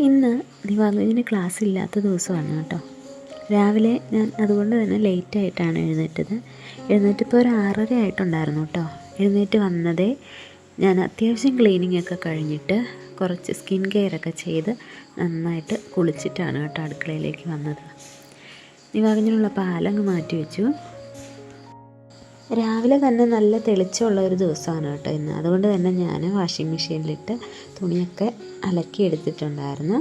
ഇന്ന് ദിവാകരന് ക്ലാസ് ഇല്ലാത്ത ദിവസമാണ് കേട്ടോ. രാവിലെ ഞാൻ അതുകൊണ്ട് തന്നെ ലേറ്റായിട്ടാണ് എഴുന്നേറ്റിപ്പോൾ ഒരു 6:30 ആയിട്ടുണ്ടായിരുന്നു കേട്ടോ. എഴുന്നേറ്റ് വന്നതേ ഞാൻ അത്യാവശ്യം ക്ലീനിങ് ഒക്കെ കഴിഞ്ഞിട്ട് കുറച്ച് സ്കിൻ കെയറൊക്കെ ചെയ്ത് നന്നായിട്ട് കുളിച്ചിട്ടാണ് കേട്ടോ അടുക്കളയിലേക്ക് വന്നത്. ദിവാകരനുള്ള പാലങ്ങ് മാറ്റി വെച്ചു. രാവിലെ തന്നെ നല്ല തെളിച്ചമുള്ള ഒരു ദിവസമാണ് കേട്ടോ ഇന്ന്. അതുകൊണ്ട് തന്നെ ഞാൻ വാഷിംഗ് മെഷീനിലിട്ട് തുണിയൊക്കെ അലക്കി എടുത്തിട്ടുണ്ടായിരുന്നു.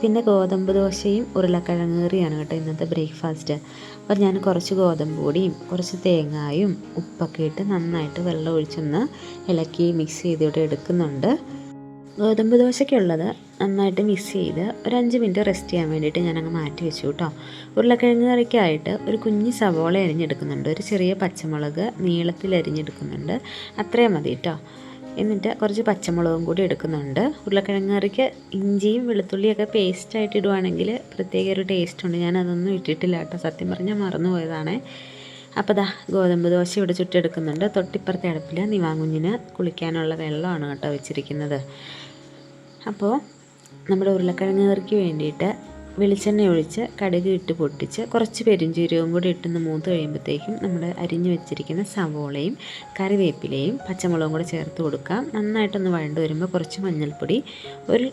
പിന്നെ ഗോതമ്പ് ദോശയും ഉരുളക്കിഴങ്ങ് കറിയാണ് കേട്ടോ ഇന്നത്തെ ബ്രേക്ക്ഫാസ്റ്റ്. അപ്പോൾ ഞാൻ കുറച്ച് ഗോതമ്പ് പൊടിയും കുറച്ച് തേങ്ങായും ഉപ്പൊക്കെ ഇട്ട് നന്നായിട്ട് വെള്ളം ഒഴിച്ചൊന്ന് ഇളക്കി മിക്സ് ചെയ്തിട്ട് എടുക്കുന്നുണ്ട്. ഗോതമ്പ് ദോശയ്ക്കുള്ളത് നന്നായിട്ട് മിക്സ് ചെയ്ത് ഒരു 5 മിനിറ്റ് റെസ്റ്റ് ചെയ്യാൻ വേണ്ടിയിട്ട് ഞാനങ്ങ് മാറ്റി വെച്ചു കേട്ടോ. ഉരുളക്കിഴങ്ങ് കറിക്കായിട്ട് ഒരു കുഞ്ഞ് സവോള അരിഞ്ഞെടുക്കുന്നുണ്ട്, ഒരു ചെറിയ പച്ചമുളക് നീളത്തിൽ അരിഞ്ഞെടുക്കുന്നുണ്ട്, അത്രയും മതി കേട്ടോ. എന്നിട്ട് കുറച്ച് പച്ചമുളകും കൂടി എടുക്കുന്നുണ്ട്. ഉരുളക്കിഴങ്ങ് കറിക്ക് ഇഞ്ചിയും വെളുത്തുള്ളിയൊക്കെ പേസ്റ്റായിട്ട് ഇടുവാണെങ്കിൽ പ്രത്യേക ഒരു ടേസ്റ്റ് ഉണ്ട്. ഞാനതൊന്നും ഇട്ടിട്ടില്ല കേട്ടോ, സത്യം പറഞ്ഞാൽ മറന്നു പോയതാണേ. അപ്പോൾ ഗോതമ്പ് ദോശ ഇവിടെ ചുട്ടെടുക്കുന്നുണ്ട്. തൊട്ടിപ്പുറത്തെ അടുപ്പിൽ നിവാങ്കുഞ്ഞിന് കുളിക്കാനുള്ള വെള്ളമാണ് കേട്ടോ വെച്ചിരിക്കുന്നത്. അപ്പോൾ നമ്മുടെ ഉരുളക്കിഴങ്ങ് കറിക്ക് വേണ്ടിയിട്ട് വെളിച്ചെണ്ണ ഒഴിച്ച് കടുക് ഇട്ട് പൊട്ടിച്ച് കുറച്ച് പെരുംജീരകവും കൂടി ഇട്ടൊന്ന് മൂത്ത് കഴിയുമ്പോഴത്തേക്കും നമ്മുടെ അരിഞ്ഞു വെച്ചിരിക്കുന്ന സവോളയും കറിവേപ്പിലയും പച്ചമുളകും കൂടി ചേർത്ത് കൊടുക്കാം. നന്നായിട്ടൊന്ന് വഴണ്ട് വരുമ്പോൾ കുറച്ച് മഞ്ഞൾപ്പൊടി, ഒരു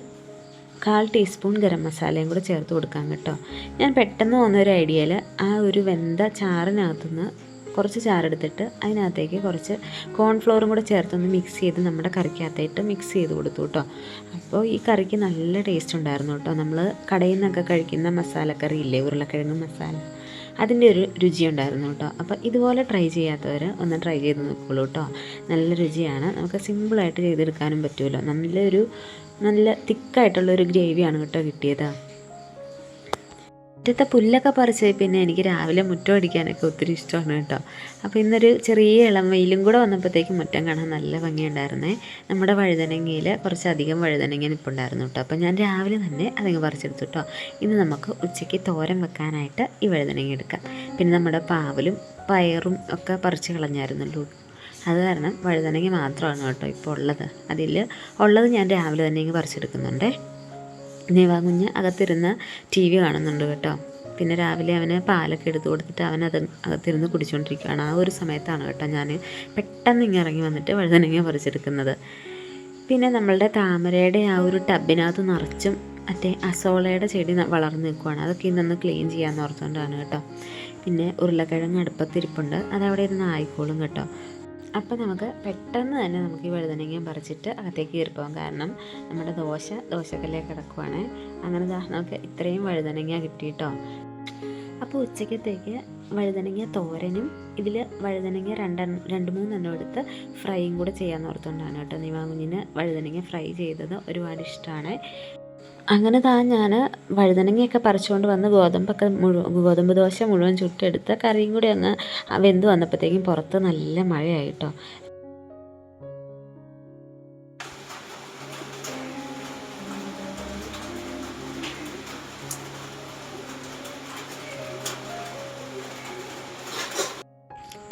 1/4 ടീസ്പൂൺ ഗരം മസാലയും കൂടി ചേർത്ത് കൊടുക്കാം കേട്ടോ. ഞാൻ പെട്ടെന്ന് വന്നൊരു ഐഡിയയിൽ ആ ഒരു വെന്ത ചാറിനകത്തുനിന്ന് കുറച്ച് ചാറെടുത്തിട്ട് അതിനകത്തേക്ക് കുറച്ച് കോൺഫ്ലോറും കൂടെ ചേർത്തൊന്ന് മിക്സ് ചെയ്ത് നമ്മുടെ കറിക്കകത്തായിട്ട് മിക്സ് ചെയ്ത് കൊടുത്തു കേട്ടോ. അപ്പോൾ ഈ കറിക്ക് നല്ല ടേസ്റ്റ് ഉണ്ടായിരുന്നു കേട്ടോ. നമ്മൾ കടയിൽ നിന്നൊക്കെ കഴിക്കുന്ന മസാലക്കറി ഇല്ലേ, ഉരുളക്കിഴങ്ങ് മസാല, അതിൻ്റെ ഒരു രുചി ഉണ്ടായിരുന്നു കേട്ടോ. അപ്പോൾ ഇതുപോലെ ട്രൈ ചെയ്യാത്തവർ ഒന്ന് ട്രൈ ചെയ്ത് നോക്കുള്ളൂ കേട്ടോ. നല്ല രുചിയാണ്, നമുക്ക് സിമ്പിളായിട്ട് ചെയ്തെടുക്കാനും പറ്റുമല്ലോ. നല്ല തിക്കായിട്ടുള്ളൊരു ഗ്രേവിയാണ് കേട്ടോ കിട്ടിയത്. മുറ്റത്തെ പുല്ലൊക്കെ പറിച്ച് പിന്നെ എനിക്ക് രാവിലെ മുറ്റം അടിക്കാനൊക്കെ ഒത്തിരി ഇഷ്ടമാണ് കേട്ടോ. അപ്പോൾ ഇന്നൊരു ചെറിയ ഇളം വെയിലും കൂടെ വന്നപ്പോഴത്തേക്കും മുറ്റം കാണാൻ നല്ല ഭംഗിയുണ്ടായിരുന്നേ. നമ്മുടെ വഴുതനങ്ങയിൽ കുറച്ചധികം വഴുതനങ്ങ നിൽപ്പുണ്ടായിരുന്നു കേട്ടോ. അപ്പോൾ ഞാൻ രാവിലെ തന്നെ അതങ്ങ് പറിച്ചെടുത്തു കേട്ടോ. ഇന്ന് നമുക്ക് ഉച്ചയ്ക്ക് തോരൻ വെക്കാനായിട്ട് ഈ വഴുതനങ്ങ എടുക്കാം. പിന്നെ നമ്മുടെ പാവലും പയറും ഒക്കെ പറിച്ച് കളഞ്ഞായിരുന്നല്ലോ, അത് കാരണം വഴുതനങ്ങ മാത്രമാണ് കേട്ടോ ഇപ്പോൾ ഉള്ളത്. ഉള്ളത് ഞാൻ രാവിലെ തന്നെ ഇങ്ങ് പറിച്ചെടുക്കുന്നുണ്ടേ. നിവാകുഞ്ഞ് അകത്തിരുന്ന് TV കാണുന്നുണ്ട് കേട്ടോ. പിന്നെ രാവിലെ അവന് പാലൊക്കെ എടുത്ത് കൊടുത്തിട്ട് അവനത് അകത്തിരുന്ന് കുടിച്ചുകൊണ്ടിരിക്കുകയാണ്. ആ ഒരു സമയത്താണ് കേട്ടോ ഞാൻ പെട്ടെന്ന് ഇങ്ങനെ ഇറങ്ങി വന്നിട്ട് വഴുതനങ്ങ പറിച്ചെടുക്കുന്നത്. പിന്നെ നമ്മളുടെ താമരയുടെ ആ ഒരു ടബിനകത്ത് നിറച്ചും മറ്റേ അസോളയുടെ ചെടി വളർന്നു നിൽക്കുകയാണ്. അതൊക്കെ ഇന്നൊന്ന് ക്ലീൻ ചെയ്യാമെന്ന് ഓർത്തുകൊണ്ടാണ് കേട്ടോ. പിന്നെ ഉരുളക്കിഴങ്ങ് അടുപ്പത്തിരിപ്പുണ്ട്, അതവിടെ ഇരുന്ന് ആയിക്കോളും കേട്ടോ. അപ്പോൾ നമുക്ക് പെട്ടെന്ന് തന്നെ നമുക്ക് ഈ വഴുതനങ്ങ പറിച്ചിട്ട് അകത്തേക്ക് കയറിപ്പോകാം. കാരണം നമ്മുടെ ദോശക്കല്ലേ കിടക്കുവാണ്. അങ്ങനെ നമുക്ക് ഇത്രയും വഴുതനങ്ങ കിട്ടിയിട്ടോ. അപ്പോൾ ഉച്ചക്കത്തേക്ക് വഴുതനങ്ങ തോരനും ഇതിൽ വഴുതനങ്ങ 2-3 എടുത്ത് ഫ്രൈയും കൂടെ ചെയ്യാമെന്ന് ഓർത്തുകൊണ്ടാണ് കേട്ടോ. നിവാകുഞ്ഞിന് വഴുതനങ്ങ ഫ്രൈ ചെയ്തത് ഒരുപാട് ഇഷ്ടമാണ്. അങ്ങനെ ഞാൻ വഴുതനങ്ങയൊക്കെ പറിച്ചുകൊണ്ട് വന്ന് ഗോതമ്പ് ദോശ മുഴുവൻ ചുട്ടെടുത്ത് കറിയും കൂടി അങ്ങ് വെന്ത് വന്നപ്പോഴത്തേക്കും പുറത്ത് നല്ല മഴയായിട്ടോ.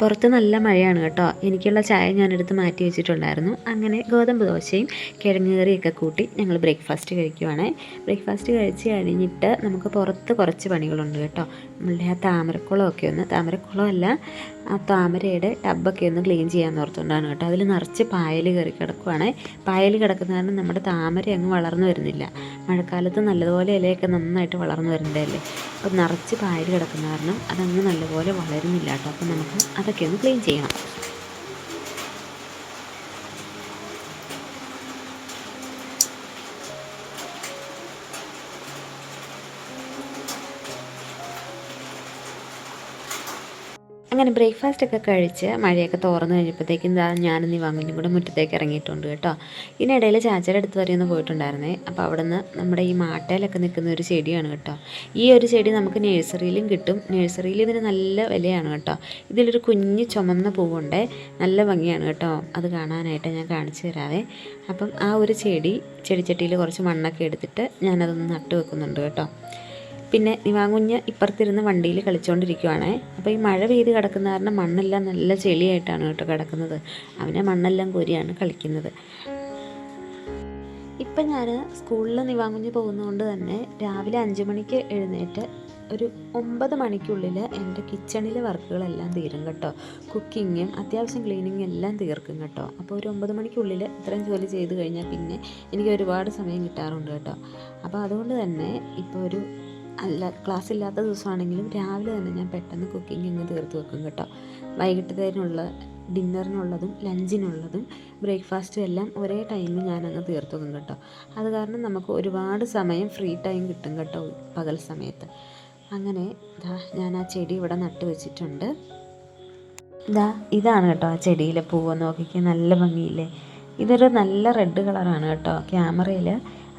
പുറത്ത് നല്ല മഴയാണ് കേട്ടോ. എനിക്കുള്ള ചായ ഞാനെടുത്ത് മാറ്റി വെച്ചിട്ടുണ്ടായിരുന്നു. അങ്ങനെ ഗോതമ്പ് ദോശയും കിഴങ്ങ് കറിയൊക്കെ കൂട്ടി ഞങ്ങൾ ബ്രേക്ക്ഫാസ്റ്റ് കഴിക്കുവാണ്. ബ്രേക്ക്ഫാസ്റ്റ് കഴിച്ച് കഴിഞ്ഞിട്ട് നമുക്ക് പുറത്ത് കുറച്ച് പണികളുണ്ട് കേട്ടോ. നമ്മളുടെ ആ താമരക്കുളമല്ല, ആ താമരയുടെ ടബൊക്കെ ഒന്ന് ക്ലീൻ ചെയ്യാമെന്ന് ഓർത്തുകൊണ്ടാണ് കേട്ടോ. അതിൽ നിറച്ച് പായൽ കയറി കിടക്കുവാണ്. പായൽ കിടക്കുന്ന കാരണം നമ്മുടെ താമര അങ്ങ് വളർന്നു വരുന്നില്ല. മഴക്കാലത്ത് നല്ലതുപോലെ ഇലയൊക്കെ നന്നായിട്ട് വളർന്നു വരണ്ടല്ലേ. അപ്പോൾ നിറച്ച് പായൽ കിടക്കുന്ന കാരണം അതങ്ങ് നല്ലപോലെ വളരുന്നില്ല കേട്ടോ. അപ്പോൾ നമുക്ക് അതൊക്കെ ഒന്ന് ക്ലീൻ ചെയ്യണം. അങ്ങനെ ബ്രേക്ക്ഫാസ്റ്റൊക്കെ കഴിച്ച് മഴയൊക്കെ തോർന്നു കഴിഞ്ഞപ്പോഴത്തേക്കും ഞാനും നിവാങ്ങുഞ്ഞും കൂടെ മുറ്റത്തേക്ക് ഇറങ്ങിയിട്ടുണ്ട് കേട്ടോ. ഇതിനിടയിൽ ചാച്ചയുടെ അടുത്ത് വരെ ഒന്ന് പോയിട്ടുണ്ടായിരുന്നേ. അപ്പോൾ അവിടെ നിന്ന് നമ്മുടെ ഈ മാട്ടയിലൊക്കെ നിൽക്കുന്ന ഒരു ചെടിയാണ് കേട്ടോ. ഈ ഒരു ചെടി നമുക്ക് നഴ്സറിയിലും കിട്ടും. നഴ്സറിയിൽ ഇതിന് നല്ല വിലയാണ് കേട്ടോ. ഇതിലൊരു കുഞ്ഞ് ചുമന്ന പൂവുണ്ടേ, നല്ല ഭംഗിയാണ് കേട്ടോ. അത് കാണാനായിട്ട് ഞാൻ കാണിച്ചു തരാവേ. അപ്പം ആ ഒരു ചെടിച്ചട്ടിയിൽ കുറച്ച് മണ്ണൊക്കെ എടുത്തിട്ട് ഞാനതൊന്ന് നട്ട് വെക്കുന്നുണ്ട് കേട്ടോ. പിന്നെ നിവാങ്കുഞ്ഞ് ഇപ്പുറത്തിരുന്ന് വണ്ടിയിൽ കളിച്ചുകൊണ്ടിരിക്കുവാണേ. അപ്പോൾ ഈ മഴ പെയ്ത് കിടക്കുന്ന കാരണം മണ്ണെല്ലാം നല്ല ചെളിയായിട്ടാണ് കേട്ടോ കിടക്കുന്നത്. അവനെ മണ്ണെല്ലാം കോരിയാണ് കളിക്കുന്നത്. ഇപ്പം ഞാൻ സ്കൂളിൽ നിവാങ്കുഞ്ഞ് പോകുന്നതുകൊണ്ട് തന്നെ രാവിലെ 5 മണിക്ക് എഴുന്നേറ്റ് ഒരു 9 മണിക്കുള്ളിൽ എൻ്റെ കിച്ചണിലെ വർക്കുകളെല്ലാം തീരും കേട്ടോ. കുക്കിങ്ങും അത്യാവശ്യം ക്ലീനിങ്ങും എല്ലാം തീർക്കും കേട്ടോ. അപ്പോൾ ഒരു 9 മണിക്കുള്ളിൽ ഇത്രയും ജോലി ചെയ്ത് കഴിഞ്ഞാൽ പിന്നെ എനിക്ക് ഒരുപാട് സമയം കിട്ടാറുണ്ട് കേട്ടോ. അപ്പോൾ അതുകൊണ്ട് തന്നെ ഇപ്പോൾ ഒരു ക്ലാസ് ഇല്ലാത്ത ദിവസമാണെങ്കിലും രാവിലെ തന്നെ ഞാൻ പെട്ടെന്ന് കുക്കിംഗ് അങ്ങ് തീർത്ത് വെക്കും കേട്ടോ. വൈകിട്ടത്തേനുള്ള ഡിന്നറിനുള്ളതും ലഞ്ചിനുള്ളതും ബ്രേക്ക്ഫാസ്റ്റും എല്ലാം ഒരേ ടൈമിൽ ഞാനങ്ങ് തീർത്ത് വെക്കും കേട്ടോ. അത് കാരണം നമുക്ക് ഒരുപാട് സമയം ഫ്രീ ടൈം കിട്ടും കേട്ടോ പകൽ സമയത്ത്. അങ്ങനെ ഞാൻ ആ ചെടി ഇവിടെ നട്ട് വെച്ചിട്ടുണ്ട്. ഇതാണ് കേട്ടോ ആ ചെടിയിലെ പൂവ്, നോക്കിക്കാൻ നല്ല ഭംഗിയില്ലേ. ഇതൊരു നല്ല റെഡ് കളറാണ് കേട്ടോ. ക്യാമറയിൽ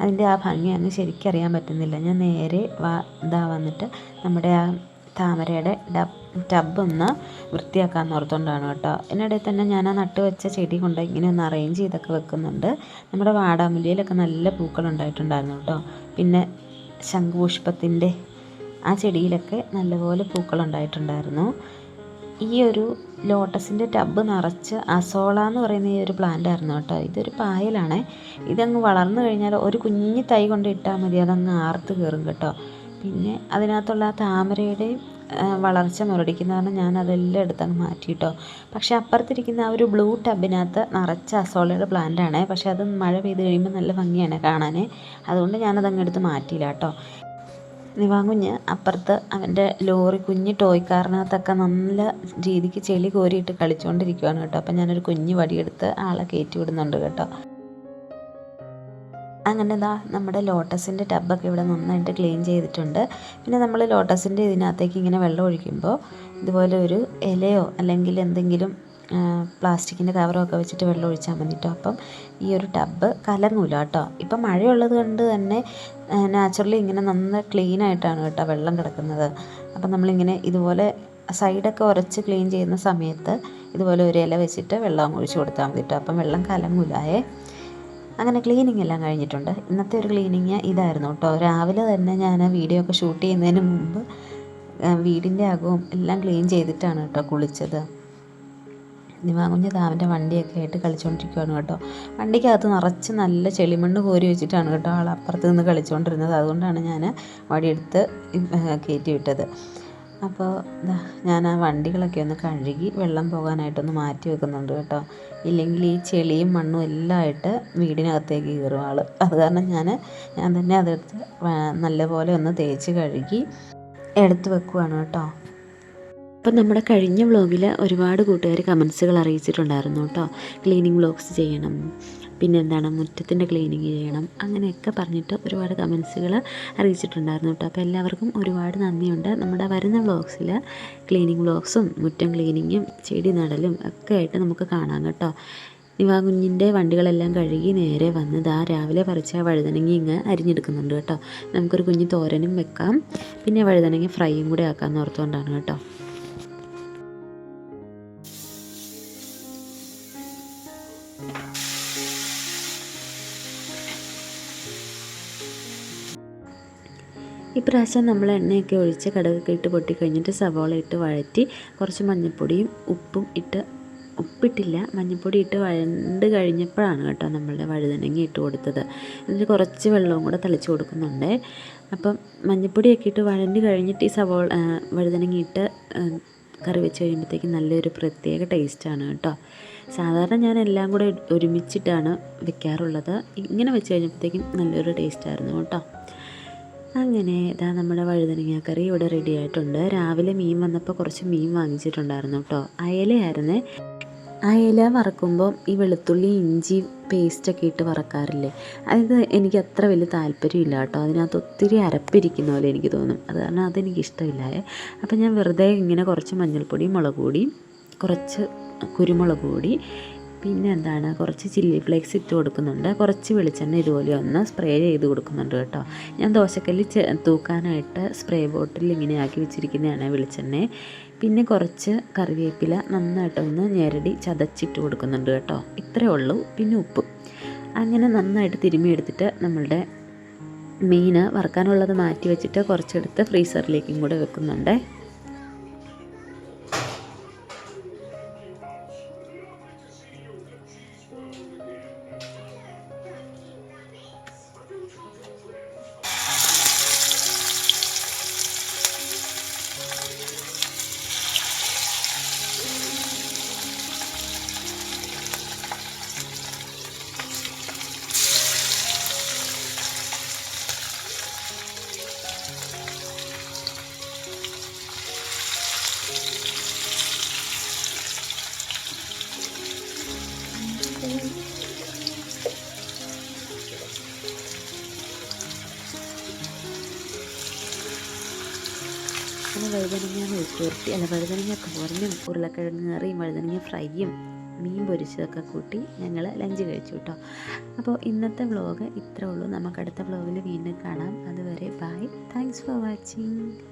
അതിൻ്റെ ആ ഭംഗി അങ്ങ് ശരിക്കറിയാൻ പറ്റുന്നില്ല. ഞാൻ നേരെ വന്നിട്ട് നമ്മുടെ ആ താമരയുടെ ടബ് ഒന്ന് വൃത്തിയാക്കാമെന്ന് ഓർത്തുകൊണ്ടാണ് കേട്ടോ. ഇതിനിടയിൽ തന്നെ ഞാൻ ആ നട്ട് വെച്ച ചെടി കൊണ്ട് ഇങ്ങനെ ഒന്ന് അറേഞ്ച് ചെയ്തൊക്കെ വെക്കുന്നുണ്ട്. നമ്മുടെ വാടാമുല്ലിയിലൊക്കെ നല്ല പൂക്കളുണ്ടായിട്ടുണ്ടായിരുന്നു കേട്ടോ. പിന്നെ ശംഖുപുഷ്പത്തിൻ്റെ ആ ചെടിയിലൊക്കെ നല്ലപോലെ പൂക്കളുണ്ടായിട്ടുണ്ടായിരുന്നു. ഈ ഒരു ലോട്ടസിൻ്റെ ടബ് നിറച്ച് അസോള എന്ന് പറയുന്ന ഈ ഒരു പ്ലാന്റ് ആയിരുന്നു കേട്ടോ. ഇതൊരു പായലാണേ. ഇതങ്ങ് വളർന്നു കഴിഞ്ഞാൽ ഒരു കുഞ്ഞു തൈ കൊണ്ട് ഇട്ടാൽ മതി, അതങ്ങ് ആർത്ത് കയറും കേട്ടോ. പിന്നെ അതിനകത്തുള്ള ആ താമരയുടെയും വളർച്ച മുരടിക്കുന്നതാണ് ഞാൻ അതെല്ലാം എടുത്തങ്ങ് മാറ്റിയിട്ടോ. പക്ഷേ അപ്പുറത്തിരിക്കുന്ന ആ ഒരു ബ്ലൂ ടബിനകത്ത് നിറച്ച അസോളയുടെ പ്ലാന്റാണ്. പക്ഷേ അത് മഴ പെയ്ത് കഴിയുമ്പോൾ നല്ല ഭംഗിയാണ് കാണാൻ. അതുകൊണ്ട് ഞാനതങ്ങ് എടുത്ത് മാറ്റിയില്ല കേട്ടോ. നിവാങ്കുഞ്ഞ് അപ്പുറത്ത് അവൻ്റെ ലോറി കുഞ്ഞ് ടോയ് കാറിനകത്തൊക്കെ നല്ല രീതിക്ക് ചെളി കോരിയിട്ട് കളിച്ചുകൊണ്ടിരിക്കുകയാണ് കേട്ടോ. അപ്പം ഞാനൊരു കുഞ്ഞ് വടിയെടുത്ത് ആളെ കയറ്റി വിടുന്നുണ്ട് കേട്ടോ. അങ്ങനെ നമ്മുടെ ലോട്ടസിൻ്റെ ടബൊക്കെ ഇവിടെ നന്നായിട്ട് ക്ലീൻ ചെയ്തിട്ടുണ്ട്. പിന്നെ നമ്മൾ ലോട്ടസിൻ്റെ ഇതിനകത്തേക്ക് ഇങ്ങനെ വെള്ളം ഒഴിക്കുമ്പോൾ ഇതുപോലെ ഒരു ഇലയോ അല്ലെങ്കിൽ എന്തെങ്കിലും പ്ലാസ്റ്റിക്കിൻ്റെ കവറൊക്കെ വെച്ചിട്ട് വെള്ളം ഒഴിച്ചാൽ മതി കേട്ടോ. അപ്പം ഈ ഒരു ടബ് കലങ്ങൂല കേട്ടോ. ഇപ്പം മഴയുള്ളത് കൊണ്ട് തന്നെ നാച്ചുറലി ഇങ്ങനെ നന്നായി ക്ലീനായിട്ടാണ് കേട്ടോ വെള്ളം കിടക്കുന്നത്. അപ്പം നമ്മളിങ്ങനെ ഇതുപോലെ സൈഡൊക്കെ ഉരച്ച് ക്ലീൻ ചെയ്യുന്ന സമയത്ത് ഇതുപോലെ ഒരു ഇല വെച്ചിട്ട് വെള്ളം ഒഴിച്ച് കൊടുത്താൽ മതി കേട്ടോ. അപ്പം വെള്ളം കലങ്ങൂലായേ. അങ്ങനെ ക്ലീനിങ് എല്ലാം കഴിഞ്ഞിട്ടുണ്ട്. ഇന്നത്തെ ഒരു ക്ലീനിങ് ഇതായിരുന്നു കേട്ടോ. രാവിലെ തന്നെ ഞാൻ വീഡിയോ ഒക്കെ ഷൂട്ട് ചെയ്യുന്നതിന് മുമ്പ് വീടിൻ്റെ അകവും എല്ലാം ക്ലീൻ ചെയ്തിട്ടാണ് കേട്ടോ കുളിച്ചത്. നിവാങ്കുഞ്ഞ് അവൻ്റെ വണ്ടിയൊക്കെ ആയിട്ട് കളിച്ചുകൊണ്ടിരിക്കുകയാണ് കേട്ടോ. വണ്ടിക്കകത്ത് നിറച്ച് നല്ല ചെളിമണ്ണ് കോരി വെച്ചിട്ടാണ് കേട്ടോ ആൾ അപ്പുറത്ത് നിന്ന് കളിച്ചുകൊണ്ടിരുന്നത്. അതുകൊണ്ടാണ് ഞാൻ വടിയെടുത്ത് കയറ്റി വിട്ടത്. അപ്പോൾ ഞാൻ ആ വണ്ടികളൊക്കെ ഒന്ന് കഴുകി വെള്ളം പോകാനായിട്ടൊന്ന് മാറ്റി വെക്കുന്നുണ്ട് കേട്ടോ. ഇല്ലെങ്കിൽ ഈ ചെളിയും മണ്ണും എല്ലാം ആയിട്ട് വീടിനകത്തേക്ക് കയറും ആൾ. അത് കാരണം ഞാൻ തന്നെ അതെടുത്ത് നല്ലപോലെ ഒന്ന് തേച്ച് കഴുകി എടുത്ത് വെക്കുവാണ് കേട്ടോ. അപ്പം നമ്മുടെ കഴിഞ്ഞ വ്ളോഗിൽ ഒരുപാട് കൂട്ടുകാർ കമൻസുകൾ അറിയിച്ചിട്ടുണ്ടായിരുന്നു കേട്ടോ. ക്ലീനിങ് വ്ളോഗ്സ് ചെയ്യണം, പിന്നെ എന്താണ് മുറ്റത്തിൻ്റെ ക്ലീനിങ് ചെയ്യണം, അങ്ങനെയൊക്കെ പറഞ്ഞിട്ട് ഒരുപാട് കമൻസുകൾ അറിയിച്ചിട്ടുണ്ടായിരുന്നു കേട്ടോ. അപ്പോൾ എല്ലാവർക്കും ഒരുപാട് നന്ദിയുണ്ട്. നമ്മുടെ വരുന്ന വ്ളോഗ്സിൽ ക്ലീനിങ് വ്ളോഗ്സും മുറ്റം ക്ലീനിങ്ങും ചെടി നടലും ഒക്കെ ആയിട്ട് നമുക്ക് കാണാം കേട്ടോ. നിവാങ്കുഞ്ഞിൻ്റെ വണ്ടികളെല്ലാം കഴുകി നേരെ വന്ന് രാവിലെ പറിച്ച വഴുതനങ്ങ ഇങ്ങ് അരിഞ്ഞെടുക്കുന്നുണ്ട് കേട്ടോ. നമുക്കൊരു കുഞ്ഞ് തോരനും വെക്കാം, പിന്നെ വഴുതനങ്ങ ഫ്രൈയും കൂടെ ആക്കാമെന്ന് ഓർത്തുകൊണ്ടാണ് കേട്ടോ. ഇപ്രാവശ്യം നമ്മൾ എണ്ണയൊക്കെ ഒഴിച്ച് കടുകൊക്കെ ഇട്ട് പൊട്ടിക്കഴിഞ്ഞിട്ട് സവോള ഇട്ട് വഴറ്റി കുറച്ച് മഞ്ഞൾപ്പൊടിയും ഉപ്പിട്ടില്ല, മഞ്ഞൾപ്പൊടി ഇട്ട് വഴണ്ട് കഴിഞ്ഞപ്പോഴാണ് കേട്ടോ നമ്മളുടെ വഴുതനങ്ങ ഇട്ട് കൊടുത്തത്. എന്നിട്ട് കുറച്ച് വെള്ളവും കൂടെ തളിച്ച് കൊടുക്കുന്നുണ്ട്. അപ്പം മഞ്ഞൾപ്പൊടിയൊക്കെ ഇട്ട് വഴണ്ട് കഴിഞ്ഞിട്ട് ഈ വഴുതനങ്ങ ഇട്ട് കറി വെച്ച് കഴിയുമ്പോഴത്തേക്കും നല്ലൊരു പ്രത്യേക ടേസ്റ്റാണ് കേട്ടോ. സാധാരണ ഞാൻ എല്ലാം കൂടെ ഒരുമിച്ചിട്ടാണ് വെക്കാറുള്ളത്. ഇങ്ങനെ വെച്ച് കഴിഞ്ഞപ്പോഴത്തേക്കും നല്ലൊരു ടേസ്റ്റായിരുന്നു കേട്ടോ. അങ്ങനെ നമ്മുടെ വഴുതനങ്ങ കറി ഇവിടെ റെഡി ആയിട്ടുണ്ട്. രാവിലെ മീൻ വന്നപ്പോൾ കുറച്ച് മീൻ വാങ്ങിച്ചിട്ടുണ്ടായിരുന്നു കേട്ടോ. അയലയായിരുന്നേ. അയല വറക്കുമ്പോൾ ഈ വെളുത്തുള്ളി ഇഞ്ചി പേസ്റ്റൊക്കെ ഇട്ട് വറക്കാറില്ലേ, അത് എനിക്ക് അത്ര വലിയ താല്പര്യമില്ല കേട്ടോ. അതിനകത്ത് ഒത്തിരി അരപ്പിരിക്കുന്ന പോലെ എനിക്ക് തോന്നും. അത് കാരണം അതെനിക്കിഷ്ടമില്ലായേ. അപ്പം ഞാൻ വെറുതെ ഇങ്ങനെ കുറച്ച് മഞ്ഞൾപ്പൊടി, മുളക് പൊടി, കുറച്ച് കുരുമുളക് പൊടി, പിന്നെ കുറച്ച് ചില്ലി ഫ്ലേക്സ് ഇട്ട് കൊടുക്കുന്നുണ്ട്. കുറച്ച് വെളിച്ചെണ്ണ ഇതുപോലെ ഒന്ന് സ്പ്രേ ചെയ്ത് കൊടുക്കുന്നുണ്ട് കേട്ടോ. ഞാൻ ദോശക്കല്ലിൽ തൂക്കാനായിട്ട് സ്പ്രേ ബോട്ടിൽ ഇങ്ങനെ ആക്കി വെച്ചിരിക്കുന്നതാണ് വെളിച്ചെണ്ണ. പിന്നെ കുറച്ച് കറിവേപ്പില നന്നായിട്ടൊന്ന് ഞെരടി ചതച്ചിട്ട് കൊടുക്കുന്നുണ്ട് കേട്ടോ. ഇത്രയേ ഉള്ളൂ. പിന്നെ ഉപ്പ്. അങ്ങനെ നന്നായിട്ട് തിരുമ്മി എടുത്തിട്ട് നമ്മളുടെ മീൻ വറുക്കാനുള്ളത് മാറ്റി വെച്ചിട്ട് കുറച്ചെടുത്ത് ഫ്രീസറിലേക്കും കൂടെ വെക്കുന്നുണ്ട്. വഴുതനങ്ങ മെഴുക്കുവരട്ടി അല്ല വഴുതനങ്ങ തോരനും ഉരുളക്കിഴങ്ങ് കറിയും വഴുതനങ്ങ ഫ്രൈയും മീൻ പൊരിച്ചതൊക്കെ കൂട്ടി ഞങ്ങൾ ലഞ്ച് കഴിച്ചു കേട്ടോ. അപ്പോൾ ഇന്നത്തെ വ്ളോഗ് ഇത്രേ ഉള്ളൂ. നമുക്ക് അടുത്ത വ്ളോഗിൽ വീണ്ടും കാണാം. അതുവരെ ബൈ. Thanks for watching.